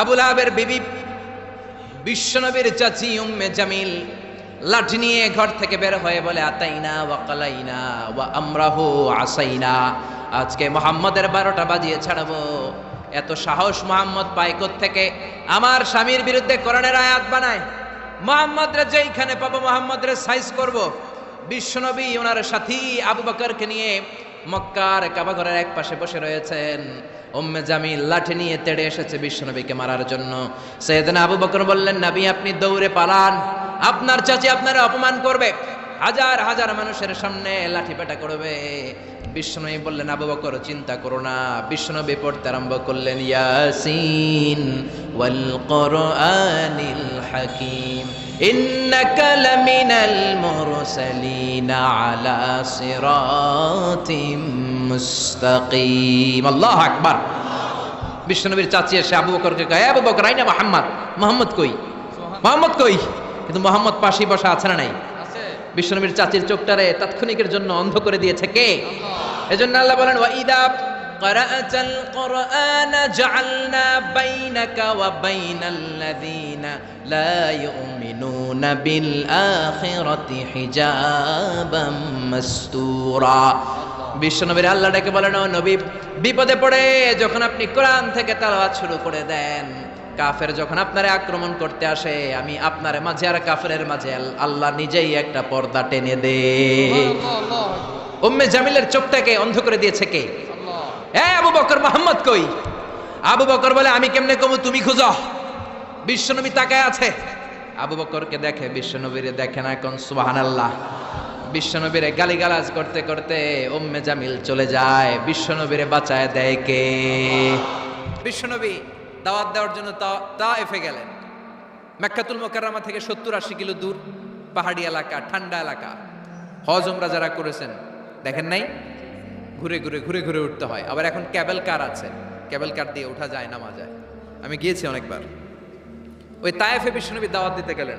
আবু লাহাবের বিবি বিশ্বনবীর চাচি উম্মে জামিল লাঠি নিয়ে ঘর থেকে বের হয়ে বলে, আতাইনা ওয়া কালাইনা ওয়া আমরাহু আসাইনা, আজকে মুহাম্মদের 12টা বাজিয়ে ছাড়বো। এত সাহস মুহাম্মদ পায় কোত্থেকে? আমার স্বামীর বিরুদ্ধে কোরআনের আয়াত বানায়। মুহাম্মদরে যেইখানে পাবো মুহাম্মদরে সাইজ করব। বিশ্বনবী ওনার সাথী আবু বকরকে নিয়ে মক্কার কাবা ঘরের এক পাশে বসে রয়েছেন। উম্মে জামিল লাঠি নিয়ে তেড়ে এসেছে বিশ্বনবীকে মারার জন্য। সাইয়েদনা আবু বকর বললেন, নবী আপনি দৌড়ে পালান, আপনার চাচি আপনারা অপমান করবে, হাজার হাজার মানুষের সামনে লাঠি পেটা করবে। বিশ্বনবী বললেন, আবু বকর চিন্তা করো না। বিশ্বনবী পড়তে আরম্ভ করলেন, ইয়াসিন ওয়াল কুরআনিল হাকীম ইন্নাকা লামিনাল মুরসালিনা আলা সিরাতিম মুস্তাকিম। আল্লাহু আকবার। বিশ্বনবীর চাচি এসে আবু বকরকে কয়, আবু বকর আইনা মুহাম্মদ, মুহাম্মদ কই, মুহাম্মদ কই? কিন্তু মুহাম্মদ পাশেই বসা আছে না নাই? বিশ্বনবীর চাচির চোখটারে তাৎক্ষণিকের জন্য অন্ধ করে দিয়েছে কে? এজন্য আল্লাহ বলেন, ওয়া ইদা ক্বারাআতাল কুরআনা জাআলনা বাইনাকা ওয়া বাইনাল্লাযীনা লা ইউমিনুনা বিল আখিরাতি হিজাবাম মাসতুরা। বিশ্বনবীর আল্লাহ ডেকে বলেন, ও নবী, বিপদে পড়ে যখন আপনি কোরআন থেকে তেলাওয়াত শুরু করে দেন, কাফের যখন আপনারে আক্রমণ করতে আসে, আমি আপনার মাঝে আর কাফেরের মাঝে আল্লাহ নিজেই একটা পর্দা টেনে দে। উম্মে জামিলের চোখটাকে অন্ধ করে দিয়েছে কে? আবু বকর, মুহাম্মদ কই? আবু বকর বলে, আমি কেমনে কমু, তুমি খুঁজো। বিশ্বনবী তাকায় আছে, আবু বকরকে দেখে, বিশ্বনবীরে দেখে না। কোন সুবহানাল্লাহ। বিশ্বনবীরে গালিগালাজ করতে করতে উম্মে জামিল চলে যায়। বিশ্বনবীরে বাঁচায় দেয় কে? বিশ্বনবী দাওয়াত দেওয়ার জন্য তায়েফে গেলেন। মক্কাতুল মুকাররমা থেকে 70-80 কিলো দূর, পাহাড়ি এলাকা, ঠান্ডা এলাকা। হজ উমরা যারা করেছেন দেখেন নাই, ঘুরে ঘুরে ঘুরে ঘুরে উঠতে হয়। আবার এখন ক্যাবেল কার আছে, ক্যাবেল কার দিয়ে ওঠা যায়, নামা যায়। আমি গিয়েছি অনেকবার। ওই তায়েফে বিশ্বনবী দাওয়াত দিতে গেলেন,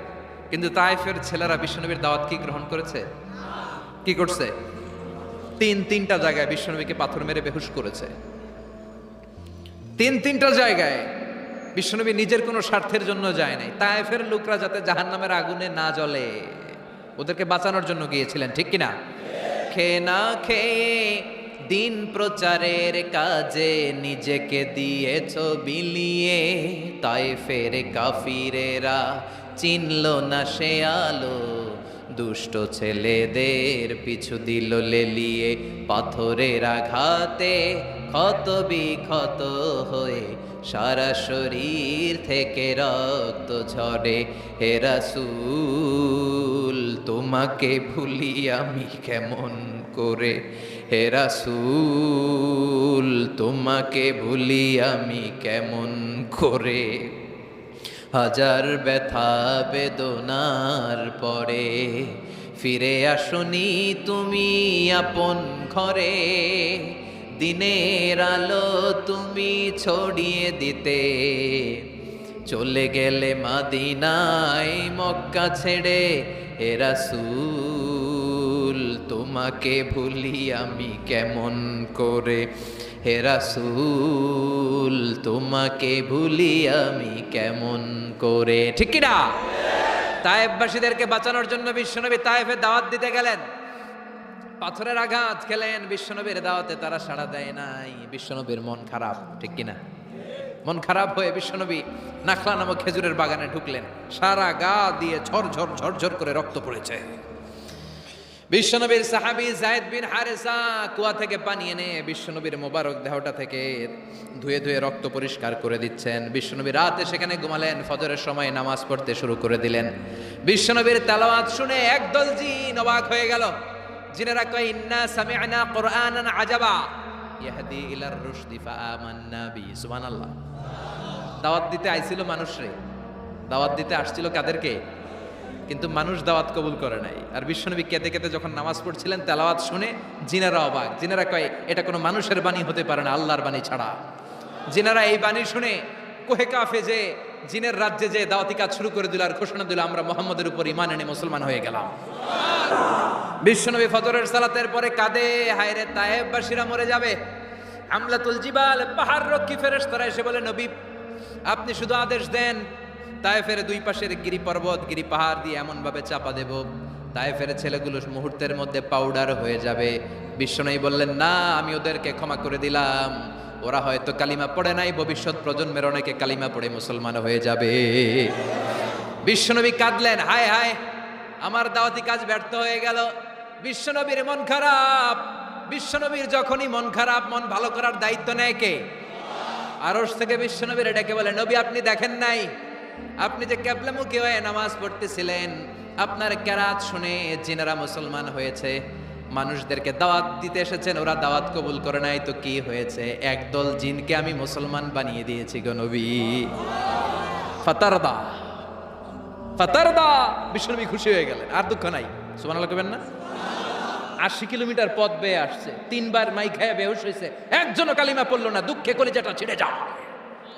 কিন্তু তায়েফের ছেলেরা বিশ্বনবীর দাওয়াত কি গ্রহণ করেছে? কি করছে? তিনটা জায়গায় বিশ্বনবীকে পাথর মেরে বেহুশ করেছে। তিনটা জায়গায় বিশ্বনবী নিজের কোনো স্বার্থের জন্য যায় নাই, তায়েফের লোকরা যাতে জাহান্নামের আগুনে না জ্বলে ওদেরকে বাঁচানোর জন্য গিয়েছিলেন, ঠিক কিনা? খেয়ে না খেয়ে দিন প্রচারের কাজে নিজেকে দিয়েছ বিলিয়ে, তায়েফের কাফিরেরা চিনল না সে আলো, দুষ্ট ছেলেদের পিছু দিল লেলিয়ে, পাথরের আঘাতে ক্ষত বিক্ষত হয়ে সারা শরীর থেকে রক্ত ঝরে। হে রাসূল তোমাকে ভুলি আমি কেমন করে, হে রাসূল তোমাকে ভুলি আমি কেমন করে। হাজার ব্যথা বেদনার পরে ফিরে আসনি তুমি আপন ঘরে, দিনের আলো তুমি ছড়িয়ে দিতে, চলে গেলে মদিনায় মক্কা ছেড়ে। হে রাসূল তোমাকে ভুলি আমি কেমন করে, হে রাসূল তোমাকে ভুলি আমি কেমন করে, ঠিক কি না? তায়েফবাসীদেরকে বাঁচানোর জন্য বিশ্বনবী তায়েফে দাওয়াত দিতে গেলেন। পাথরের আঘাত খেলেন, বিশ্বনবীর দাওয়াতে তারা সাড়া দেয় নাই। বিশ্বনবীর মন খারাপ, ঠিক কিনা? মন খারাপ হয়ে বিশ্বনবী নাখলা নামক খেজুরের বাগানে ঢুকলেন। সারা গা দিয়ে ঝরঝর ঝরঝর করে রক্ত পড়েছে। বিশ্বনবীর সাহাবী যায়েদ বিন হারেসা কুয়া থেকে পানি এনে বিশ্বনবীর মোবারক দেহটা থেকে ধুয়ে ধুয়ে রক্ত পরিষ্কার করে দিচ্ছেন। বিশ্বনবী রাতে সেখানে ঘুমালেন, ফজরের সময় নামাজ পড়তে শুরু করে দিলেন। বিশ্বনবীর তেলাওয়াত শুনে একদল জিন অবাক হয়ে গেল। জিনেরা কয়, ইন্না সামি'না কুরআনান আজাবা ইয়াহদি ইলার রুশদি ফাআমান্না বি। সুবহানাল্লাহ। দাওয়াত দিতে আইছিল মানুষরে, দাওয়াত দিতে আসছিল কাদেরকে? কিন্তু মানুষ দাওয়াত কবুল করে নাই। আর বিশ্বনবী কেঁদে কেঁদে যখন নামাজ পড়ছিলেন, তেলাওয়াত শুনে জিনেরা অবাক। জিনেরা কয়, এটা কোনো মানুষের বাণী হতে পারে না, আল্লাহর বাণী ছাড়া। জিনেরা এই বাণী শুনে কোহে কাফে যে জিনের রাজ্যে যে দাওয়াতি কাজ শুরু করে দিল আর ঘোষণা দিল, আমরা মুহাম্মদের উপর ঈমান এনে মুসলমান হয়ে গেলাম। বিশ্বনবী ফজরের সালাতের পরে কাঁদে, হায়রে তায়েফবাসীরা মরে যাবে। হামলাতুল জিবাল, পাহাড় রক্ষী ফেরেশতারা এসে বলে, নবী আপনি শুধু আদেশ দেন, তায়েফের দুই পাশের গিরি পর্বত গিরি পাহাড় দিয়ে এমন ভাবে চাপা দেব, তায়েফের ছেলেগুলো মুহূর্তের মধ্যে পাউডার হয়ে যাবে। বিশ্বনবী বললেন, না, আমি ওদেরকে ক্ষমা করে দিলাম, ওরা হয়তো কালিমা পড়ে নাই, ভবিষ্যৎ প্রজন্মের অনেকে কালিমা পড়ে মুসলমান হয়ে যাবে। বিশ্বনবী কাঁদলেন, হায় হায়, আমার দাওয়াতি কাজ ব্যর্থ হয়ে গেল। বিশ্বনবীর মন খারাপ। বিশ্বনবীর যখনই মন খারাপ, মন ভালো করার দায়িত্ব নেয় কে? আরশ থেকে বিশ্বনবীর ডেকে বলে, নবী আপনি দেখেন নাই, আপনি যে কিবলামুখী হয়ে নামাজ পড়তেছিলেন, আপনার কেরাত শুনে জিনেরা মুসলমান হয়েছে, মানুষদেরকে দাওয়াত দিতে এসেছেন, ওরা দাওয়াত কবুল করে নাই, তো কি হয়েছে? একদল জিনকে আমি মুসলমান বানিয়ে দিয়েছি গো নবী। ফাতারদা ফাতারদা। বিশ্বনবী খুশি হয়ে গেলেন, আর দুঃখ নাই। সুবহানাল্লাহ কইবেন না? 80 কিলোমিটার পথ বেয়ে আসছে, 3 বার মাই খায় বেহুশ হয়েছে, একজনও কালিমা পড়লো না, দুঃখে কলিজাটা ছিঁড়ে যায়।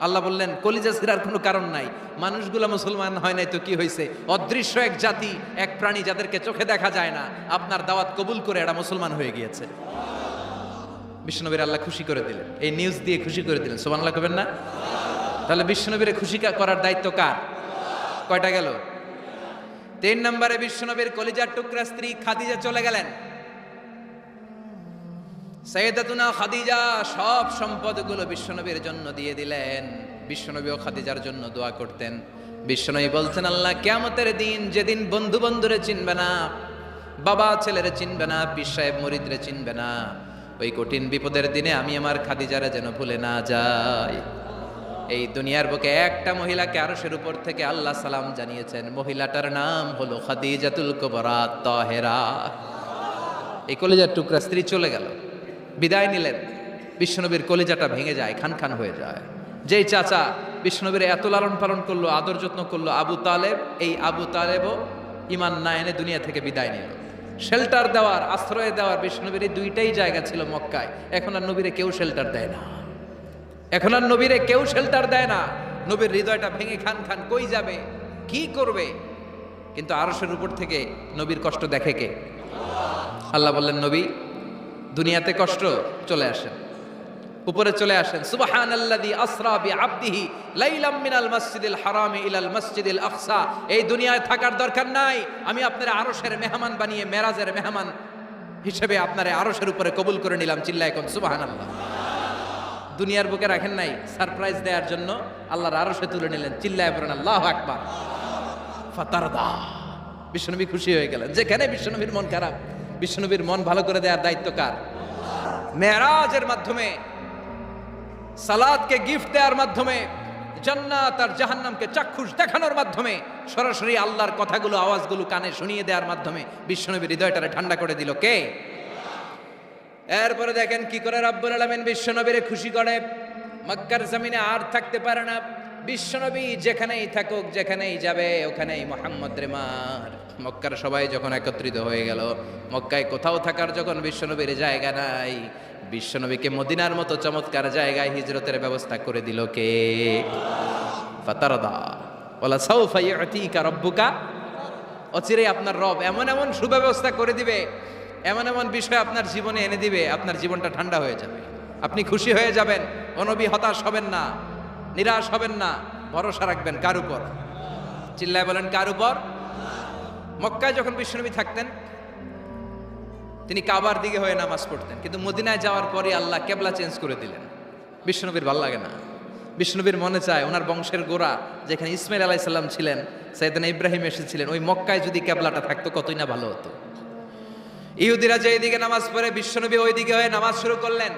আল্লাহ বললেন, কলিজা ছিঁড়ার কোনো কারণ নাই, মানুষগুলো মুসলমান হয় নাই তো কি হয়েছে? অদৃশ্য এক জাতি, এক প্রাণী যাদেরকে চোখে দেখা যায় না, আপনার দাওয়াত কবুল করে এরা মুসলমান হয়ে গিয়েছে। বিশ্বনবীর আল্লাহ খুশি করে দিলেন, এই নিউজ দিয়ে খুশি করে দিলেন। সুবহানাল্লাহ কইবেন না? তাহলে বিশ্বনবীরে খুশি করার দায়িত্ব কার? কয়টা গেল? 3 নম্বরে বিশ্বনবীর কলিজার টুকরা স্ত্রী খাদিজা চলে গেলেন। সাইয়েদাতুনা খাদিজা সব সম্পদগুলো বিশ্বনবীর জন্য দিয়ে দিলেন। বিশ্বনবী ও খাদিজার জন্য দোয়া করতেন। বিশ্বনবী বলছেন, আল্লাহ কিয়ামতের দিন, যেদিন বন্ধু বন্ধুরে চিনবে না, বাবা ছেলেরে চিনবে না, পীর সাহেব মুরিদরে চিনবে না, ওই কঠিন বিপদের দিনে আমি আমার খাদিজারে যেন ভুলে না যাই। এই দুনিয়ার বুকে একটা মহিলাকে আরশের উপর থেকে আল্লাহ সালাম জানিয়েছেন, মহিলাটার নাম হলো খাদিজাতুল কুবরা তাহেরা। এই কলিজার টুকরা স্ত্রী চলে গেল, বিদায় নিলেন। বিশ্বনবীর কলিজাটা ভেঙে যায়, খান খান হয়ে যায়। যেই চাচা বিশ্বনবীর এত লালন পালন করলো, আদর যত্ন করলো, আবু তালেব, এই আবু তালেবও ঈমান না এনে দুনিয়া থেকে বিদায় নিল। শেল্টার দেওয়ার, আশ্রয় দেওয়ার বিশ্বনবীর এই দুইটাই জায়গা ছিল মক্কায়। এখন আর নবীরে কেউ শেল্টার দেয় না, এখন আর নবীরে কেউ শেল্টার দেয় না। নবীর হৃদয়টা ভেঙে খান খান, কই যাবে, কি করবে? কিন্তু আরশের উপর থেকে নবীর কষ্ট দেখে কে? আল্লাহ বললেন, নবী দুনিয়াতে কষ্ট, চলে আসেন, উপরে চলে আসেন। সুবহানাল্লাযী আসরা বিআবদিহি লাইলাম মিনাল মাসজিদিল হারামি ইলাল মাসজিদিল আকসা। এই দুনিয়ায় থাকার দরকার নাই, আমি আপনার আরশের মেহমান বানিয়ে মেরাজের মেহমান হিসেবে আপনার আরশের উপরে কবুল করে নিলাম। চিল্লায় কোন সুবহানাল্লাহ। দুনিয়ার বুকে রাখেন নাই, সারপ্রাইজ দেওয়ার জন্য আল্লাহর আরশে তুলে নিলেন। চিল্লায় পড়েন আল্লাহু আকবার। ফাতারদা। বিশ্বনবী খুশি হয়ে গেলেন। যেখানে বিশ্বনবীর মন খারাপ, বিশ্বনবীর মন ভালো করে দেওয়ার দায়িত্ব কার? মেরাজের মাধ্যমে, সালাতকে গিফট দেওয়ার মাধ্যমে, জান্নাত আর জাহান্নামকে চাক্ষুষ দেখানোর মাধ্যমে, সরাসরি আল্লাহর কথাগুলো, আওয়াজগুলো কানে শুনিয়ে দেওয়ার মাধ্যমে বিশ্বনবীর হৃদয়টারে ঠান্ডা করে দিল কে? এরপরে দেখেন কি করে রব্বুল আলামিন বিশ্বনবীরে খুশি করে। মক্কার জমিনে আর থাকতে পারে না, বিশ্বনবী যেখানেই থাকুক, যেখানেই যাবে, ওখানেই মুহাম্মদ রে মার। মক্কার সবাই যখন একত্রিত হয়ে গেল, মক্কায় কোথাও থাকার যখন বিশ্বনবীর জায়গা নাই, বিশ্বনবীকে মদিনার মতো চমৎকার জায়গায় হিজরতের ব্যবস্থা করে দিল কে? ফাতারদা। ওয়ালা সাউফা ইউতিকা রাব্বুকা। অচিরে আপনার রব এমন এমন সুব্যবস্থা করে দিবে, এমন এমন বিষয় আপনার জীবনে এনে দিবে, আপনার জীবনটা ঠান্ডা হয়ে যাবে, আপনি খুশি হয়ে যাবেন। ও নবী, হতাশ হবেন না, নিরাশ হবেন না, ভরসা রাখবেন কার উপর? চিল্লায় বলেন, কার উপর? মক্কায় যখন বিশ্বনবী থাকতেন, তিনি কাবার দিকে হয়ে নামাজ পড়তেন, কিন্তু মদিনায় যাওয়ার পরে আল্লাহ কেবলা চেঞ্জ করে দিলেন। বিশ্বনবীর ভালো লাগে না, বিশ্বনবীর মনে চায় ওনার বংশের গোড়া যেখানে ইসমাইল আলাইহিস সালাম ছিলেন, সাইয়েদনা ইব্রাহিম এসেছিলেন, ওই মক্কায় যদি কেবলাটা থাকতো কতই না ভালো হতো। ইহুদিরা যে এইদিকে নামাজ পড়ে, বিশ্বনবী ওই দিকে হয়ে নামাজ শুরু করলেন।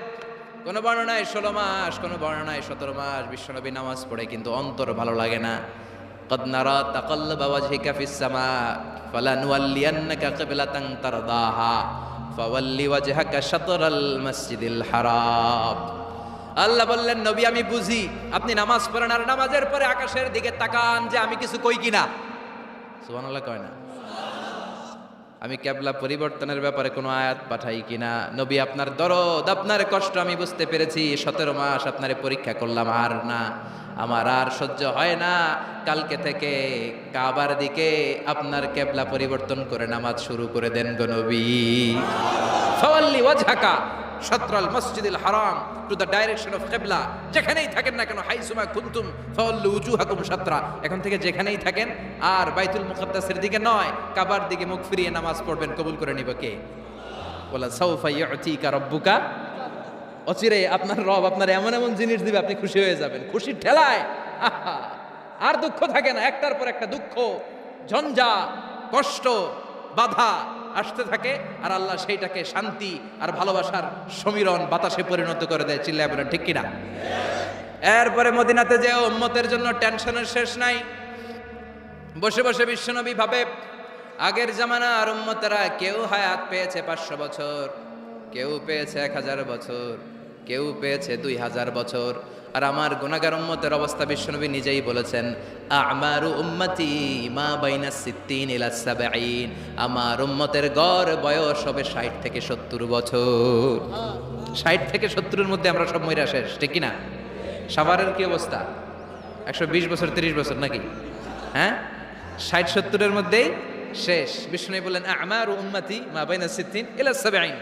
কোন বর্ণনায় 16 মাস, কোন বর্ণনায় 17 মাস বিশ্বনবী নামাজ পড়ে, কিন্তু অন্তর ভালো লাগে না। قد نرى تقلب وجهك في السماء فلنولينك قبلة ترضاها فولي وجهك شطر المسجد الحرام। আল্লাহ বললেন, নবী আমি বুঝি আপনি নামাজ পড়েন, আর নামাজের পরে আকাশের দিকে তাকান যে আমি কিছু কই কিনা। সুবহানাল্লাহ কয় না? আমি কেবলা পরিবর্তনের ব্যাপারে কোনো আয়াত পাঠাই কিনা। নবী আপনার দরদ, আপনার কষ্ট আমি বুঝতে পেরেছি। 17 মাস আপনারে পরীক্ষা করলাম, আর না, আমার আর সহ্য হয় না। কালকে থেকে কাবার দিকে আপনার কেবলা পরিবর্তন করে নামাজ শুরু করে দেন গো নবী। ফাওয়াল্লি ওয়াজহাকা, শাতরাল মসজিদিল হারাম টু দ্য ডাইরেকশন অফ কিবলা। যেখানেই থাকেন না কেন, হাইসুমা কুনতুম ফাওয়াল্লু উজুহাকুম শাতরা, এখন থেকে যেখানেই থাকেন আর বাইতুল মুকাদ্দাসের দিকে নয়, কাবার দিকে মুখ ফিরিয়ে নামাজ পড়বেন। কবুল করে নিব কে? বলা সাউফা ইউতিকা রাব্বুকা, অচিরে আপনার রব আপনার এমন এমন জিনিস দিবে আপনি খুশি হয়ে যাবেন। খুশির ঠেলায় আহা, আর দুঃখ থাকে না, একটার পর একটা দুঃখ, ঝঞ্ঝা, কষ্ট, বাধা আসতে থাকে, আর আল্লাহ সেইটাকে শান্তি আর ভালোবাসার সমীরণ বাতাসে পরিণত করে দেয়। চিল্লায় বলেন ঠিক কিনা? এরপরে মদিনাতে যে উম্মতের জন্য টেনশনের শেষ নাই। বসে বসে বিশ্বনবী ভাবে, আগের জামানার উম্মতেরা কেউ হায়াত পেয়েছে 500 বছর, কেউ পেয়েছে 1000 বছর, কেউ পেয়েছে 2000 বছর, আর আমার গুনাহগার উম্মতের অবস্থা বিশ্বনবী নিজেই বলেছেন, আমারু উম্মতি মা বাইনা 60 ইলা 70, আমার উম্মতের গড় বয়স হবে 60 থেকে 70 বছর। 60 থেকে 70 এর মধ্যে আমরা সব মইরা শেষ, ঠিক কি না? সাভারের কি অবস্থা? 120 বছর 30 বছর নাকি? হ্যাঁ, 60-70 এর মধ্যেই শেষ। বিষ্ণু বললেন, আমারু উম্মতি মা বাইনা 60 ইলা 70,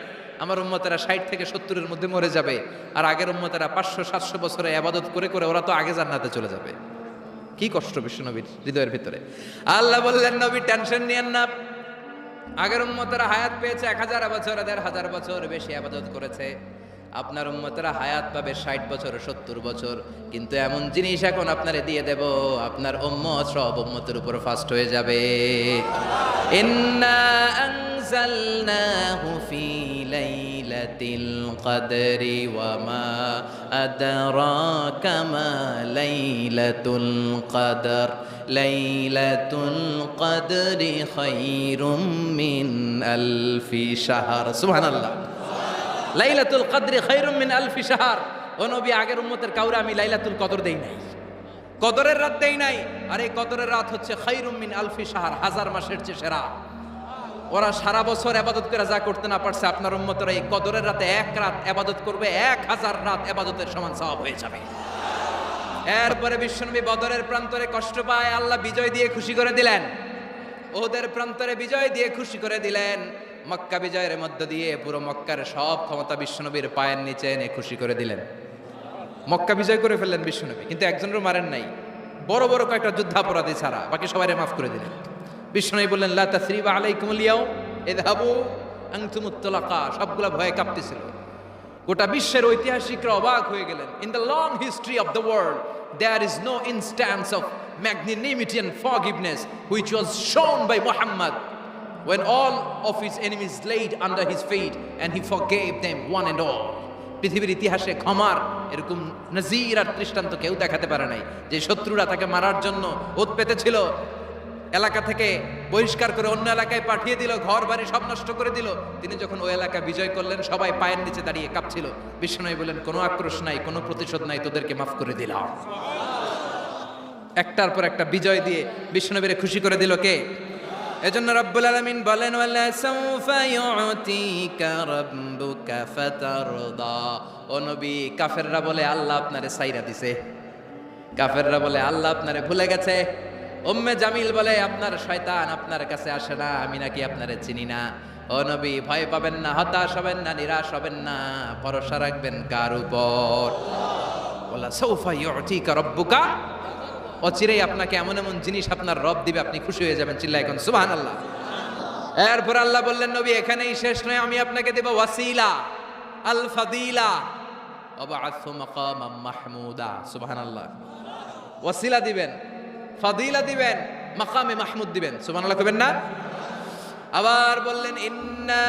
আমার উম্মতেরা 60 থেকে 70 এর মধ্যে মরে যাবে, আর আগের উম্মতেরা 500-700 বছরে ইবাদত করে করে ওরা তো আগে জান্নাতে চলে যাবে। কি কষ্ট বিশ্বনবীর হৃদয়ের ভিতরে। আল্লাহ বললেন, নবী টেনশন নিয়েন না, আগের উম্মতেরা হায়াত পেয়েছে 1000 বছর, 1500 বছর বেশি ইবাদত করেছে, আপনার উম্মতেরা হায়াত পাবে 60 বছর 70 বছর। কিন্তু এমন জিনিস এখন আপনারে দিয়ে দেব, আপনার উম্মত সব উম্মতের উপর ফাস্ট হয়ে যাবে। ইন্না আনজালনাহু ফি লাইলাতিল কদরি ওয়া মা আদরাকা মা লাইলাতুল কদর, লাইলাতুল কদরি খায়রুম মিন আলফি শাহর। সুবহানাল্লাহ। লাইলাতুল কদরি খায়রুম মিন আলফি শাহর। ও নবী, আগের উম্মতের কাউরে আমি লাইলাতুল কদর দেই নাই, কদরের রাত দেই নাই, আর এই কদরের রাত হচ্ছে খায়রুম মিন আলফি শাহর, 1000 মাসের চেয়ে সেরা। ওরা সারা বছর ইবাদত করে যা করতে না পারছে, আপনার উম্মতেরা এই কদরের রাতে এক রাত ইবাদত করবে, 1000 রাত ইবাদতের সমান সওয়াব হয়ে যাবে। এরপরে বিশ্বনবী বদরের প্রান্তরে কষ্ট পায়, আল্লাহ বিজয় দিয়ে খুশি করে দিলেন। ওদের প্রান্তরে বিজয় দিয়ে খুশি করে দিলেন। মক্কা বিজয়ের মধ্য দিয়ে পুরো মক্কার সব ক্ষমতা বিশ্বনবীর পায়ের নিচে এনে খুশি করে দিলেন। মক্কা বিজয় করে ফেললেন বিশ্বনবী, কিন্তু একজনেরও মারেন নাই, বড় বড় কয়েকটা যুদ্ধাপরাধী ছাড়া বাকি সবাইরে মাফ করে দিলেন। বিশ্বনবী বললেন, লা তাসরিবা আলাইকুমুল ইয়াউম ইযহাবু আনতুমুত তুলাকা। সবগুলা ভয়ে কাঁপতেছিল। গোটা বিশ্বের ঐতিহাসিকরা অবাক হয়ে গেলেন। In the long history of the world there is no instance of magnanimity and forgiveness which was shown by Muhammad when all of his enemies laid under his feet and he forgave them one and all. পৃথিবীর ইতিহাসে ক্ষমার এরকম নজির আর দৃষ্টান্ত কেউ দেখাতে পারে নাই। যে শত্রুরা তাকে মারার জন্য ওত পেতেছিল, এলাকা থেকে বহিষ্কার করে অন্য এলাকায় পাঠিয়ে দিল, ঘর বাড়ি সব নষ্ট করে দিল, তিনি যখন ওই এলাকা বিজয় করলেন সবাই পায়ের নিচে দাঁড়িয়ে কাঁপছিল। বিশ্বনবী বললেন, কোনো আক্রোশ নাই, কোনো প্রতিশোধ নাই, তোদেরকে মাফ করে দিলাম। একটার পর একটা বিজয় দিয়ে বিশ্বনবীরে খুশি করে দিল কে? এজন্য রব্বুল আলামিন বলেন, ওয়ালা সাউফা ইউতিকা রাব্বুকা ফাতারদা। ও নবী, কাফেররা বলে আল্লাহ আপনারে সাইরা দিছে, কাফেররা বলে আল্লাহ আপনারে ভুলে গেছে। উম্মে জামিল বলে, আপনার শয়তান আপনার কাছে আসে না, আমি নাকি আপনারে চিনি না। ও নবী, ভয় পাবেন না, হতাশ হবেন না, নিরাশ হবেন না, ভরসা রাখবেন কার উপর? ওয়ালা সাউফা ইউতিকা রাব্বুকা, অচিরেই আপনাকে এমন এমন জিনিস আপনার রব দিবে, আপনি খুশি হয়ে যাবেন। চিল্লায় এখন সুবহানাল্লাহ। এরপর আল্লাহ বললেন, নবী এখানেই শেষ নয়, আমি আপনাকে দেব ওয়াসিলা আল ফাদিলা ওয়াবআসু মাকামাম মাহমুদা। সুবহানাল্লাহ। ওয়াসিলা দিবেন, ফাদিলা দিবেন, মাকামে মাহমুদ দিবেন। সুবহানাল্লাহ কইবেন না? আবার বললেন, ইন্না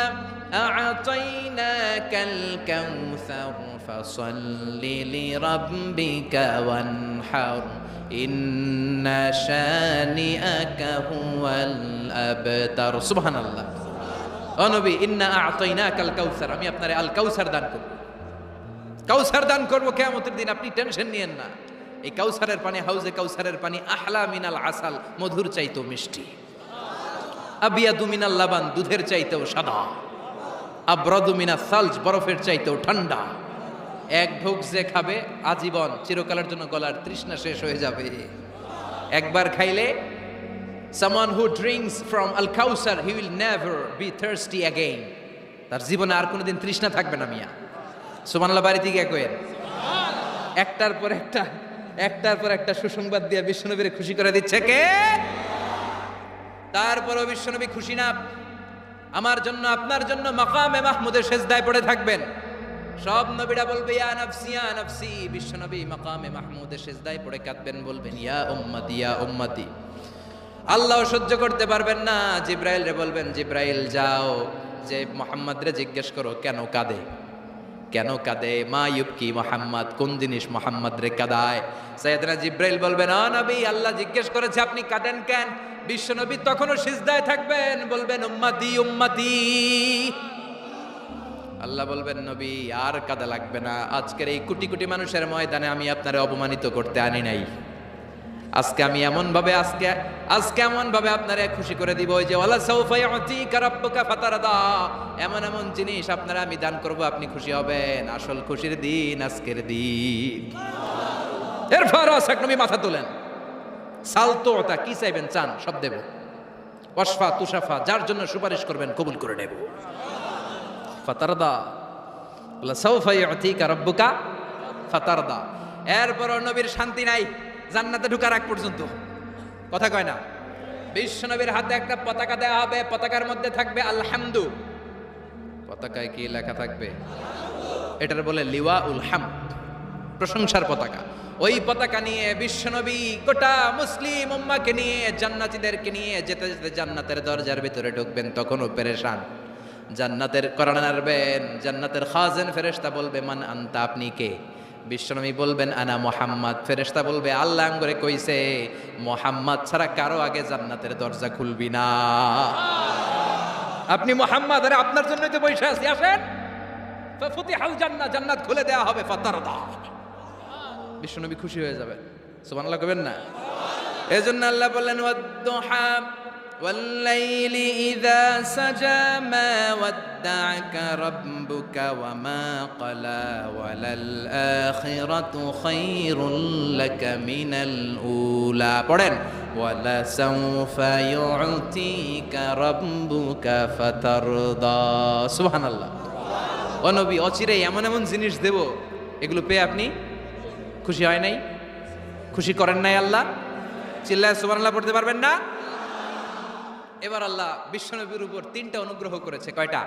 আ'তাইনাকাল কাউসার ফাসাল্লি লিরাব্বিকা ওয়ানহার ইন্না শানিআকা হুয়াল আবতার। সুবহানাল্লাহ। ও নবী, ইন্না আ'তাইনাকাল কাউসার, আমি আপনারে আল কাউসার দান করব। কাউসার দান করব কিয়ামতের দিন, আপনি টেনশন নিয়েন না। এই কাউসারের পানি, হাউজে কাউসারের পানি আহলা মিনাল আসাল, মধুর চাইতেও মিষ্টি। আবিয়াদু মিনাল লাবান, দুধের চাইতেও সাদা। আবরাদু মিনাস সালজ, বরফের চাইতেও ঠান্ডা। এক ঢোক যে খাবে আজীবন, চিরকালের জন্য গলার তৃষ্ণা শেষ হয়ে যাবে। একবার খাইলে, someone who drinks from al kausar he will never be thirsty again, তার জীবনে আর কোনোদিন তৃষ্ণা থাকবে না মিয়া। সুবহানাল্লাহ বাড়িতে গিয়ে কয়েন। একটার পর একটা সুসংবাদ দিয়ে বিশ্বনবীরে খুশি করে দিচ্ছে কে? তারপরও বিশ্বনবী খুশি না। আমার জন্য আপনার জন্য মাকামে মাহমুদের সেজদায় পড়ে থাকবেন। সব নবীরা বলবে ইয়া নাফসি ইয়া নাফসি, বিশ্বনবী মাকামে মাহমুদের সেজদায় পড়ে কাঁদবেন, বলবেন ইয়া উম্মতি ইয়া উম্মতি। আল্লাহ সহ্য করতে পারবেন না, জিব্রাইল রে বলবেন জিব্রাইল যাও যে মুহাম্মদ রে জিজ্ঞেস করো কেন কাঁদে, কেন কাঁদে, মা ইউবকি মুহাম্মদ, কোন জিনিস মুহাম্মদ রে কাঁদায়। সাইয়েদনা জিব্রাইল বলবেন ও নবী আল্লাহ জিজ্ঞেস করেছে আপনি কাঁদেন কেন? বিশ্বনবী তখনও সিজদায় থাকবেন, বলবেন উম্মতি উম্মতি। আল্লাহ বলবেন নবী আর কাঁদা লাগবে না, আজকের এই কোটি কোটি মানুষের ময়দানে আমি আপনারে অপমানিত করতে আনি নাই। আজকে আমি এমন ভাবে আপনারে খুশি করে দিব যে ওয়ালা সাউফা ইউতিকা রাব্বুকা ফাতারদা, এমন এমন জিনিস আপনারা আমি দান করব, আপনি খুশি হবেন। আসল খুশির দিন আজকের দিন। এরপর আসাক নবী মাথা তোলেন, সালতোতা কি চাইবেন চান সব দেব, ওয়াসফা তুষাফা যার জন্য সুপারিশ করবেন কবুল করে নেব। ফাতারদা ওয়ালা সাউফা ইউতিকা রাব্বুকা ফাতারদা। এরপর নবীর শান্তি নাই জান্নাতে ঢোকার আগ পর্যন্ত, কথা কয় না। বিশ্বনবীর হাতে একটা পতাকা দেওয়া হবে, পতাকার মধ্যে থাকবে আলহামদু। পতাকায় কি লেখা থাকবে? এটার বলে লিওয়া উল হামদ, প্রশংসার পতাকা। ওই পতাকা নিয়ে বিশ্বনবী গোটা মুসলিম উম্মাহকে নিয়ে জান্নাতীদেরকে নিয়ে যেতে যেতে জান্নাতের দরজার ভিতরে ঢুকবেন, তখনও পেরেশান। জান্নাতের কোরআন আরবেন, জান্নাতের খাজেন ফেরেশতা বলবে মান আনতা, আপনি কে? বিশ্বনবী বলবেন আনা মুহাম্মদ। ফেরেশতা বলবে আল্লাহ আমগরে কইছে মুহাম্মদ ছাড়া কারো আগে জান্নাতের দরজা খুলবি না। আপনি মুহাম্মদ, আরে আপনার জন্যই তো বসে আছি, আসেন। ফাফুতিহাল জান্নাহ, জান্নাত খুলে দেয়া হবে। ফাতারদা, বিশ্বনবী খুশি হয়ে যাবেন। সুবহানাল্লাহ কইবেন না? এজন্য আল্লাহ বললেন ওয়াদ-দুহা والليل إذا سجى ما ودعك ربك وما قلى وللآخرة خير لك من الأولى পড়েন ولسوف يعطيك ربك فترضى। সুবহানাল্লাহ। ও নবী অচিরে এমন এমন জিনিস দেব, এগুলো পেয়ে আপনি খুশি হয় নাই? খুশি করেন নাই আল্লাহ? চিল্লায় সুবহানাল্লাহ পড়তে পারবেন না? এবার আল্লাহ বিশ্বনবীর উপর 3টা অনুগ্রহ করেছে। কয়টা?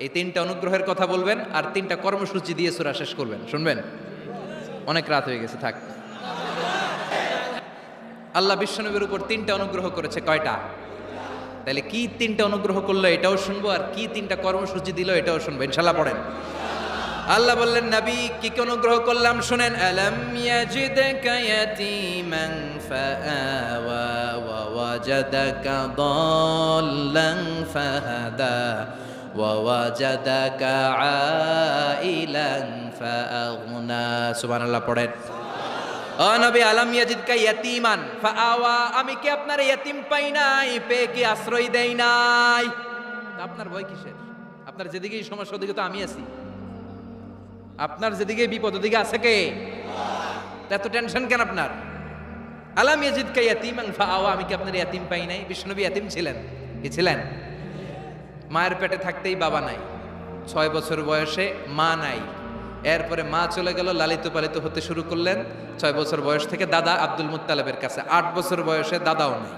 এই 3টা অনুগ্রহের কথা বলবেন আর 3টা কর্মসূচি দিয়ে সূরা শেষ করবেন। শুনবেন? অনেক রাত হয়ে গেছে, থাক। আল্লাহ বিশ্বনবীর উপর 3টা অনুগ্রহ করেছে। কয়টা? তাহলে কি 3টা অনুগ্রহ করলো এটাও শুনবো, আর কি 3টা কর্মসূচি দিল এটাও শুনবো ইনশাআল্লাহ। পড়েন। আল্লাহ বললেন নবী কি কি অনুগ্রহ করলাম শুনেন। আলাম ইয়াজিদকা ইয়াতীমান ফাআওয়া ওয়া ওয়াজাদাকা দাল্লান ফাহাদা ওয়া ওয়াজাদাকা আইলান ফাআগনা। সুবহানাল্লাহ পড়েন। ও নবী আলাম ইয়াজিদকা ইয়াতীমান ফাআওয়া, আমি কি আপনার ইয়াতীম পাই নাই, পেয়ে কি আশ্রয় দেই নাই? আপনার ভয় কিসের? আপনার যেদিকেই সমস্যা ওদিকে তো আমি আছি। আপনার যেদিকে বিপদ ওদিকে আছে কে? এত টেনশন কেন আপনার? আলাম ইয়াজিদকা ইয়াতীমান ফাআওয়া, আমি কি আপনার ইয়াতীম পাই নাই? বিশ্বনবী ইয়াতীম ছিলেন। কি ছিলেন? মায়ের পেটে থাকতেই বাবা নাই, 6 বছর বয়সে মা নাই, এরপরে মা চলে গেল, লালিত পালিত হতে শুরু করলেন। 6 বছর বয়স থেকে দাদা আব্দুল মুত্তালিবের কাছে, 8 বছর বয়সে দাদাও নাই,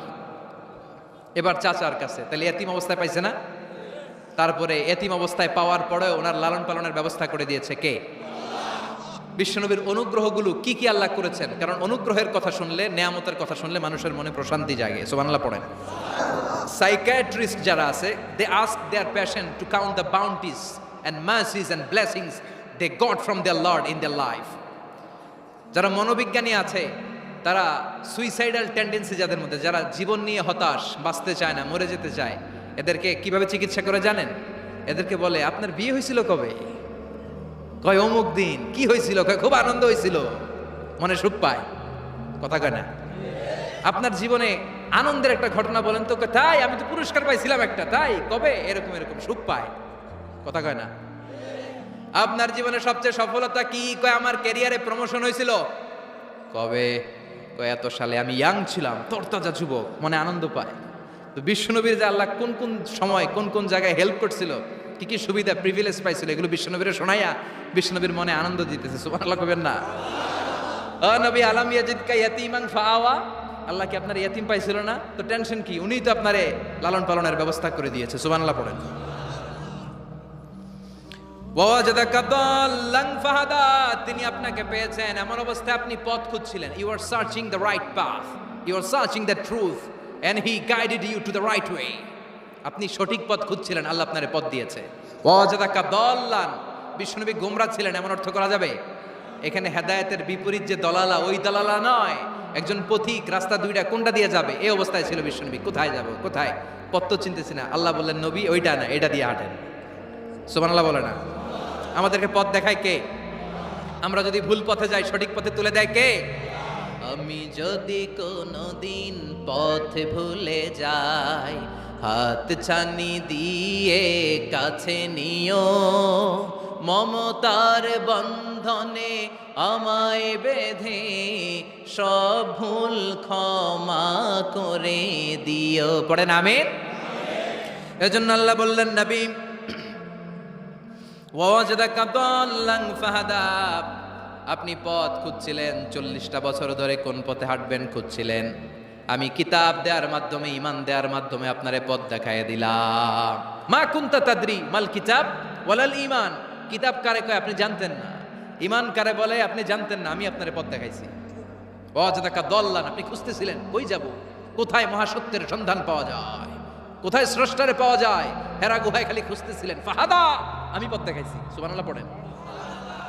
এবার চাচার কাছে। তাহলে ইয়াতীম অবস্থায় পাইছে না? তারপরে এতিম অবস্থায় পাওয়ার পরে ওনার লালন পালনের ব্যবস্থা করে দিয়েছে কে? বিশ্বনবীর অনুগ্রহগুলো কি কি আল্লাহ করেছেন, কারণ অনুগ্রহের কথা শুনলে, নেয়ামতের কথা শুনলে মানুষের মনে প্রশান্তি জাগে। সুবহানাল্লাহ পড়েন। সাইকিয়াট্রিস্ট যারা আছে, they ask their patient to count the bounties and mercies and blessings they got from their lord in their life. যারা মনোবিজ্ঞানী আছে, তারা সুইসাইডাল টেন্ডেন্সি যাদের মধ্যে, যারা জীবন নিয়ে হতাশ, বাঁচতে চায় না, মরে যেতে চায়, এদেরকে কিভাবে চিকিৎসা করে জানেন? এদেরকে বলে আপনার বিয়ে হয়েছিল কবে? কয় অমুক দিন। কি হয়েছিল? কয় খুব আনন্দ হয়েছিল, মনে সুখ পায়। কথা কয় না? আপনার জীবনে আনন্দের একটা ঘটনা বলেন তো। তাই আমি তো পুরস্কার পাইছিলাম একটা। তাই কবে? এরকম এরকম সুখ পায়। কথা কয় না? আপনার জীবনে সবচেয়ে সফলতা কি? কয় আমার ক্যারিয়ারে প্রমোশন হয়েছিল। কবে? কয় এত সালে, আমি ইয়াং ছিলাম, তরতাজা যুবক, মনে আনন্দ পায়। তো বিশ্বনবীর যে আল্লাহ কোন কোন সময় কোন কোন জায়গায় হেল্প করছিল, কি কি সুবিধা প্রিভিলেজ পাইছিল এগুলো বিশ্বনবীরে শোনাইয়া বিশ্বনবীর মনে আনন্দ দিতেছে। সুবহানাল্লাহ কবেন না? ও নবী, আলাম ইয়াজিদকা ইয়াতীমান ফাআওয়া, আল্লাহ কি আপনার ইয়াতীম পাইছিল না? তো টেনশন কি, উনিই তো আপনারে লালন পালনের ব্যবস্থা করে দিয়েছে। সুবহানাল্লাহ পড়েন। ওয়াজাদাকা দাল্লান ফাহাদা, তিনি আপনাকে পেয়েছেন এমন অবস্থায় আপনি পথ খুঁজছিলেন। You are searching the right path, you are searching the truth and he guided you to the right way. আপনি সঠিক পথ খুঁজছিলেন, আল্লাহ আপনারে পথ দিয়েছে। ওয়াজাদাকা দাল্লান, বিশ্বনবী গোমরা ছিলেন এমন অর্থ করা যাবে? এখানে হেদায়েতের বিপরীত যে দলালা, ওই দলালা নয়, একজন পথিক, রাস্তা দুইটা কোনটা দিয়ে যাবে এই অবস্থায় ছিল বিশ্বনবী। কোথায় যাব, কোথায়, পথ তো চিনতেছি না। আল্লাহ বললেন নবী ওইটা না, এটা দিয়ে হাঁটেন। সুবহানাল্লাহ বলে না? আমাদেরকে পথ দেখায় কে? আমরা যদি ভুল পথে যাই সঠিক পথে তুলে দেয় কে? আমি যদি কোনোদিন পথ ভুলে যাই, হাত ছানি দিয়ে কাছে নিও, মমতার বন্ধনে আমায় বেঁধে সব ভুল ক্ষমা করে দিও। পড়েন আমিন। এজন্য আল্লাহ বললেন নবী ওয়াজাদাকা দাল্লান ফাহাদা, আপনি পথ খুঁজছিলেন 40টা বছর ধরে কোন পথে হাঁটবেন খুঁজছিলেন। আমি কিতাব দেওয়ার মাধ্যমে, ঈমান দেওয়ার মাধ্যমে আপনারে পথ দেখায় দিলাম। মা কুনতা তাদরি মাল কিতাব ওয়ালাল ঈমান, কিতাব কারে কয় আপনি জানতেন না, ঈমান কারে বলে আপনি জানতেন না, আমি আপনারে পথ দেখাইছি। ওয়াজাদাকা দাল্লান, আপনি খুঁজতেছিলেন কই যাব, কোথায় মহাসত্যের সন্ধান পাওয়া যায়, কোথায় স্রষ্টারে পাওয়া যায়, হেরা গুহায় খালি খুঁজতেছিলেন। ফাহাদা, আমি পথ দেখাইছি। সুবহানাল্লাহ পড়েন।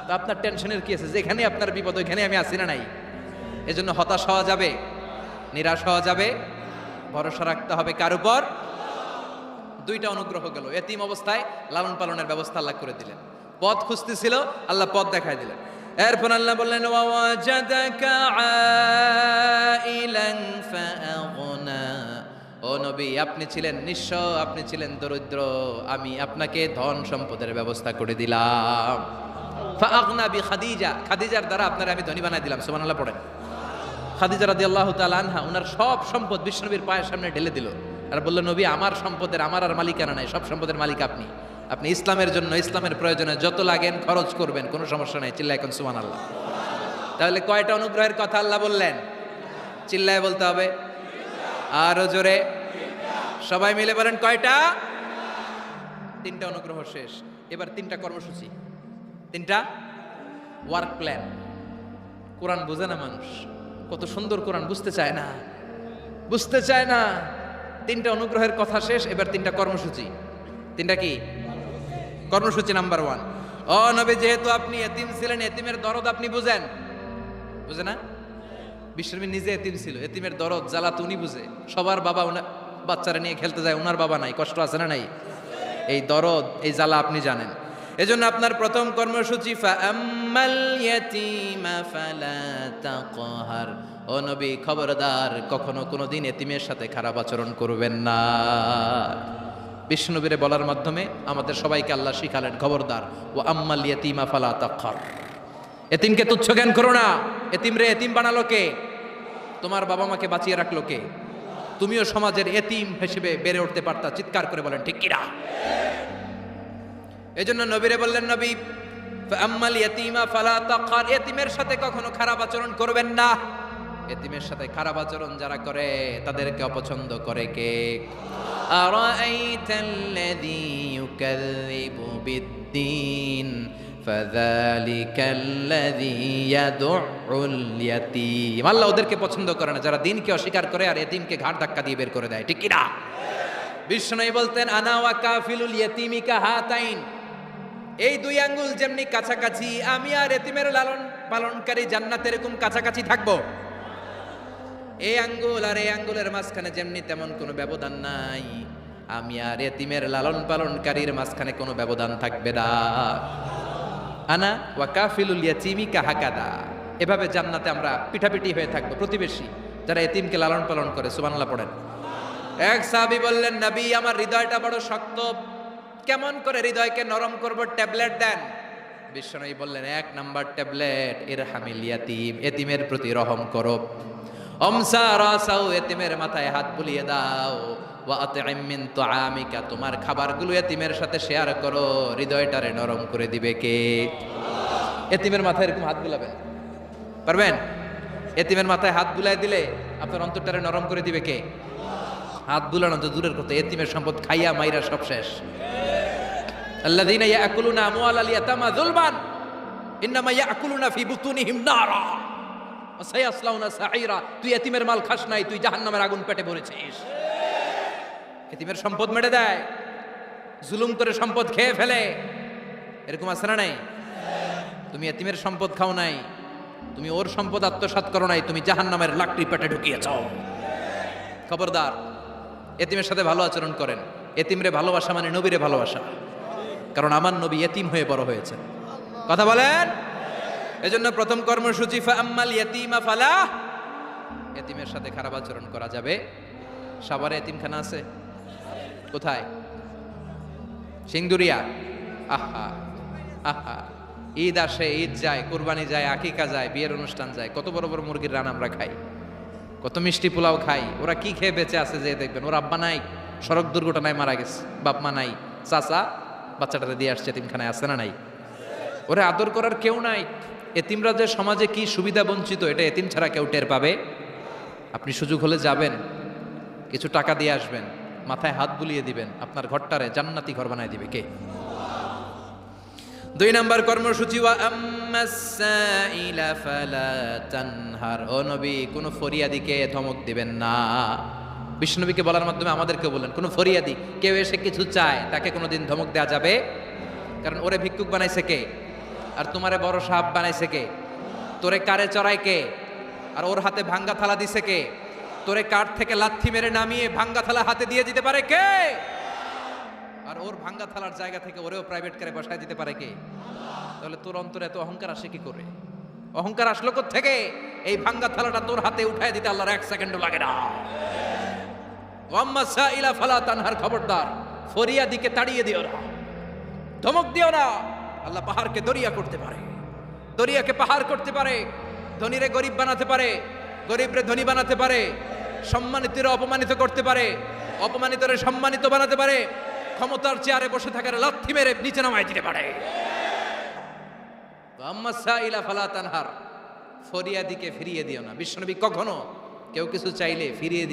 তো আপনার টেনশনের কি আছে? যেখানে আপনার বিপদ ওইখানে আমি আছি না নাই? এজন্য হতাশ হওয়া যাবে, নিরাশ হওয়া যাবে, ভরসা রাখতে হবে কার উপর? দুইটা অনুগ্রহ গেল, এতিম অবস্থায় লালন পালনের ব্যবস্থা আল্লাহ করে দিলেন। পথ খুঁজতেছিল, আল্লাহ পথ দেখায় দিলেন। এরপর আল্লাহ বললেন ওয়াজাদাকা আইলান ফাআগনা, ও নবী আপনি ছিলেন নিঃস্ব, আপনি ছিলেন দরিদ্র, আমি আপনাকে ধন সম্পদের ব্যবস্থা করে দিলাম। ফাআগনা বিখাদিজা, খাদিজার দ্বারা আপনারা আমি ধনী বানাই দিলাম। সুবহানাল্লাহ পড়েন। খাদিজা রাদিয়াল্লাহু তাআলা আনহা ওনার সব সম্পদ বিশ্বনবীর পায়ের সামনে ঢেলে দিল আর বলল নবী আমার সম্পদের আমার আর মালিকানা নাই, সব সম্পদের মালিক আপনি। আপনি ইসলামের জন্য, ইসলামের প্রয়োজনে যত লাগেন খরচ করবেন, কোনো সমস্যা নাই। চিল্লায় এখন সুবহানাল্লাহ। তাহলে কয়টা অনুগ্রহের কথা আল্লাহ বললেন? চিল্লায় বলতে হবে, আরো জোরে, সবাই মিলে বলেন কয়টা? 3টা অনুগ্রহ শেষ। এবার 3টা কর্মসূচি, 3টা ওয়ার্ক প্ল্যান। কোরআন বোঝে না মানুষ, কত সুন্দর কোরআন, বুঝতে চায় না, বুঝতে চায় না। 3টা অনুগ্রহের কথা শেষ, এবার 3টা কর্মসূচি। 3টা কি কর্মসূচি? নাম্বার 1, ও নবী যেহেতু আপনি এতিম ছিলেন, এতিমের দরদ আপনি বুঝেন, বুঝে না? বিশ্বনবী নিজে এতিম ছিল, এতিমের দরদ জ্বালা তো উনি বুঝে। সবার বাবা বাচ্চারা নিয়ে খেলতে যায়, ওনার বাবা নাই, কষ্ট আছে না নাই? এই দরদ, এই জ্বালা আপনি জানেন। এজন্য আপনার প্রথম কর্মসূচি ফাআম্মাল ইয়াতীমা ফালা তাকহার, ও নবী খবরদার কখনো কোনোদিন এতিমের সাথে খারাপ আচরণ করবেন না। বিশ্বনবীরে বলার মাধ্যমে আমাদের সবাইকে আল্লাহ শিখালেন খবরদার ওয়া আম্মাল ইয়াতীমা ফালা তাকহার, এতিমকে তুচ্ছ জ্ঞান করো না। এতিম রে এতিম বানালো কে? তোমার বাবা মাকে বাঁচিয়ে রাখলো কে? তুমিও সমাজের এতিম হিসেবে বেড়ে উঠতে পারতা। চিৎকার করে বলেন ঠিক কিনা? এজন্য নবীরে বললেন নবী ফাআম্মাল ইয়াতীমা ফালা তাকহার, এতিমের সাথে কখনো খারাপ আচরণ করবেন না। এতিমের সাথে খারাপ আচরণ যারা করে তাদেরকে অপছন্দ করে কে? আরাআইতাল্লাযী ইউকাযযিবু বিদ্দীন ফাযালিকাল্লাযী ইয়াদউল ইয়াতীম, আল্লাহ ওদেরকে পছন্দ করে না যারা দ্বীনকে অস্বীকার করে আর এতিমকে ঘাড় ধাক্কা দিয়ে বের করে দেয়। ঠিক কি না? বিষ্ণু বলতেন আনা ওয়া কাফিলুল ইয়াতীমি কাহাতাইন, এই 2 আঙ্গুল যেমনি কাছাকাছি, আমি আর এতিমের লালন পালনকারী জান্নাতে এরকম কাছাকাছি থাকবো। এই আঙ্গুল আর এই আঙ্গুলের মাঝখানে যেমনি তেমন কোনো ব্যবধান নাই, আমি আর এতিমের লালন পালনকারীর মাঝখানে কোনো ব্যবধান থাকবে না। আনা ওয়া কাফিলুল ইয়াতীমি কাহাকাদা, এভাবে জান্নাতে আমরা পিঠাপিঠি হয়ে থাকবো, প্রতিবেশী যারা এতিমকে লালন পালন করে। সুবহানাল্লাহ পড়েন। এক সাহাবী বললেন নবী আমার হৃদয়টা বড় শক্ত, কেমন করে হৃদয়কে নরম করব, ট্যাবলেট দেন। বিশ্বনবী বললেন 1 নাম্বার ট্যাবলেট ইরহামিল ইয়াতীম, এতিমের প্রতি রহম করো। অমসা রাসাউ, এতিমের মাথায় হাত বুলিয়ে দাও। ওয়া আতইম মিন তুআমিকা, তোমার খাবারগুলো এতিমের সাথে শেয়ার করো, হৃদয়টারে নরম করে দিবে কে? এতিমের মাথায় এরকম হাত বুলাবেন, পারবেন? এতিমের মাথায় হাত বুলাই দিলে আপনার অন্তরটারে নরম করে দিবে কে? হাত বুলানো তো দূরের কথা, এতিমের সম্পদ খাইয়া মাইরা সব শেষ। আল্লাযীনা ইয়াকুলুনা আমওয়ালাল ইয়াতামা যুলমান ইন্নামা ইয়াকুলুনা ফি বুতুনিহিম নারা ওয়া সায়াসলাউনা সাঈরা। তুই এতিমের মাল খাস নাই, তুই জাহান্নামের আগুন পেটে ভরেছিস। এতিমের সম্পদ মেরে দেয়, জুলুম করে সম্পদ খেয়ে ফেলে, এরকম আছে না নাই? তুমি এতিমের সম্পদ খাও নাই, তুমি ওর সম্পদ আত্মসাৎ করো নাই, তুমি জাহান্নামের লাকড়ি পেটে ঢুকিয়েছ। খবরদার, এতিমের সাথে ভালো আচরণ করেন। এতিমরে ভালোবাসা মানে নবীরে ভালোবাসা, কারণ আমার নবী এতিম হয়ে বড় হয়েছে। কথা বলেন। এজন্য প্রথম কর্মসূচি ফাআম্মাল ইয়াতীমা ফালা, এতিমের সাথে খারাপ আচরণ করা যাবে। সাভারে এতিমখানা আছে কোথায়? সিংদুরিয়া। আহা আহা, ঈদ আসে, ঈদ যায়, কুরবানি যায়, আকিকা যায়, বিয়ের অনুষ্ঠান যায়, কত বড় বড় মুরগির রান আমরা খাই, কত মিষ্টি পোলাও খাই। ওরা কি খেয়ে বেঁচে আছে যে দেখবেন, ওর আব্বা নাই, সড়ক দুর্ঘটনায় মারা গেছে, বাপ মা নাই, চাচা বাচ্চাটাতে দিয়ে আসছে, এতিমখানায় আছে না নাই? ওরা আদর করার কেউ নাই। এতিমরা যে সমাজে কি সুবিধা বঞ্চিত, এটা এতিম ছাড়া কেউ টের পাবে? আপনি সুযোগ হলে যাবেন, কিছু টাকা দিয়ে আসবেন, মাথায় হাত বুলিয়ে দিবেন, আপনার ঘরটারে জান্নাতি ঘর বানায় দিবে কে? 2 নম্বর কর্মসূচি ওয়া আম্মাস সাইলা ফালা তানহার, ও নবী কোনো ফরিয়াদিকে ধমক দিবেন না। বিষ্ণুনবীকে বলার মাধ্যমে আমাদেরকে বলেন, কোনো ফরিয়াদি কেউ এসে কিছু চায় তাকে কোনোদিন ধমক দেওয়া যাবে? কারণ ওরে ভিক্ষুক বানাইছে কে? আর তোমারে বড় সাহাব বানাইছে কে? তোরে কারে চড়ায় কে? আর ওর হাতে ভাঙ্গা থালা দিছে কে? তোরে কাঠ থেকে লাথি মেরে নামিয়ে ভাঙ্গা থালা হাতে দিয়ে দিতে পারে কে? আর ওর ভাঙ্গা থালার জায়গা থেকে ওরেও প্রাইভেট কারে বসায় দিতে পারে কে? তাহলে তোর অন্তরে এত অহংকার আসে কি করে? অহংকার আসলো কোত্থেকে? এই ভাঙ্গা থালাটা তোর হাতে উঠায় দিতে আল্লাহর 1 সেকেন্ডও লাগে না। ওয়াম্মা সাইলা ফালা তানহার, খবরদার ফরিয়াদিকে তাড়িয়ে দিও না, ধমক দিও না। আল্লাহ পাহাড়কে দরিয়া করতে পারে, দরিয়াকে পাহাড় করতে পারে, ধনীরে গরিব বানাতে পারে, গরিবরে ধনী বানাতে পারে, সম্মানিতরে অপমানিত করতে পারে, অপমানিতরে সম্মানিত বানাতে পারে, ক্ষমতার চেয়ারে বসে থাকার লাথি মেরে নিচে নামায় দিতে পারে। আম্মা সাইলা ফালা তানহার, ফরিয়াদিকে ফিরিয়ে দিও না। বিশ্বনবী কখনো কেউ কিছু চাইলে ফিরিয়ে